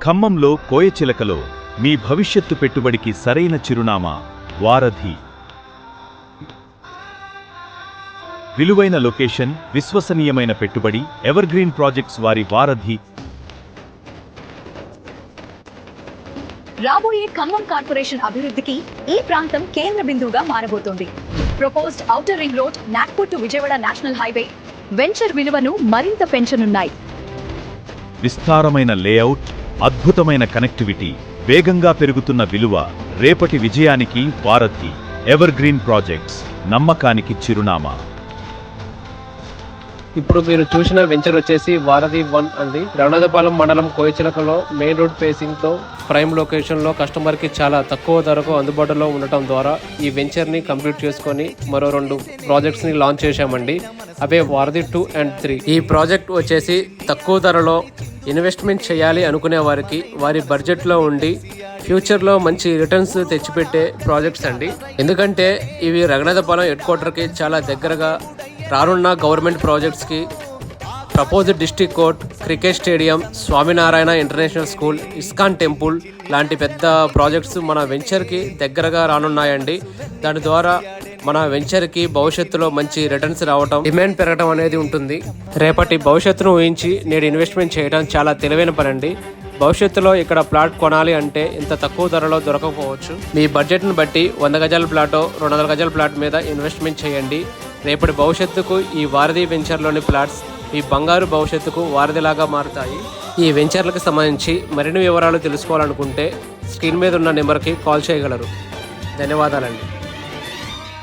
ఖమ్మంలో కోయచిలకలో మీ భవిష్యత్తు పెట్టుబడికి సరైన చిరునామా వారధి. విలువైన లొకేషన్, విశ్వసనీయమైన పెట్టుబడి, ఎవర్గ్రీన్ ప్రాజెక్ట్స్ వారి వారధి. రాబోయే ఖమ్మం కార్పొరేషన్ అభివృద్ధికి ఈ ప్రాంతం కేంద్ర బిందువుగా మారబోతోంది. Proposed outer ring road, Nagpur to Vijayawada national highway venture విలువను మరింత పెంచనున్నాయి. విస్తారమైన లేఅవుట్, అద్భుతమైన కనెక్టివిటీ, వేగంగా పెరుగుతున్న విలువ రేపటి విజయానికి వారధి. ఎవర్గ్రీన్ ప్రాజెక్ట్స్, నమ్మకానికి చిరునామా. ఇప్పుడు మీరు చూసిన వెంచర్ వచ్చేసి వారధి 1 అండి. రఘునాథపాలెం మండలం కోయచిలకలో మెయిన్ రోడ్ ఫేసింగ్ తో ప్రైమ్ లొకేషన్ లో కస్టమర్ కి చాలా తక్కువ ధరకు అందుబాటులో ఉండటం ద్వారా ఈ వెంచర్ ని కంప్లీట్ చేసుకొని మరో 2 ప్రాజెక్ట్స్ ని లాంచ్ చేశామండి. అవే వారధి 2 and 3. ఈ ప్రాజెక్ట్ వచ్చేసి తక్కువ ధరలో ఇన్వెస్ట్మెంట్ చేయాలి అనుకునే వారికి వారి బడ్జెట్ లో ఉండి ఫ్యూచర్ లో మంచి రిటర్న్స్ తెచ్చిపెట్టే ప్రాజెక్ట్స్ అండి. ఎందుకంటే ఇవి రఘునాథపాలెం హెడ్ క్వార్టర్ కి చాలా దగ్గరగా రానున్న గవర్నమెంట్ ప్రాజెక్ట్స్కి proposed district court, cricket stadium, Swaminarayan international school, ISKCON temple లాంటి పెద్ద ప్రాజెక్ట్స్ మన వెంచర్కి దగ్గరగా రానున్నాయండి. దాని ద్వారా మన వెంచర్కి భవిష్యత్తులో మంచి రిటర్న్స్ రావటం, డిమాండ్ పెరగడం అనేది ఉంటుంది. రేపటి భవిష్యత్తును ఊహించి నేడు ఇన్వెస్ట్మెంట్ చేయడం చాలా తెలివైన పని అండి. భవిష్యత్తులో ఇక్కడ ప్లాట్ కొనాలి అంటే ఇంత తక్కువ ధరలో దొరకకపోవచ్చు. మీ బడ్జెట్ను బట్టి 100 గజాల ప్లాటో 200 గజాల ప్లాట్ మీద ఇన్వెస్ట్మెంట్ చేయండి. రేపటి భవిష్యత్తుకు ఈ వారధి వెంచర్లోని ప్లాట్స్ మీ బంగారు భవిష్యత్తుకు వారధిలాగా మారుతాయి. ఈ వెంచర్లకు సంబంధించి మరిన్ని వివరాలు తెలుసుకోవాలనుకుంటే స్క్రీన్ మీద ఉన్న నెంబర్కి కాల్ చేయగలరు. ధన్యవాదాలండి.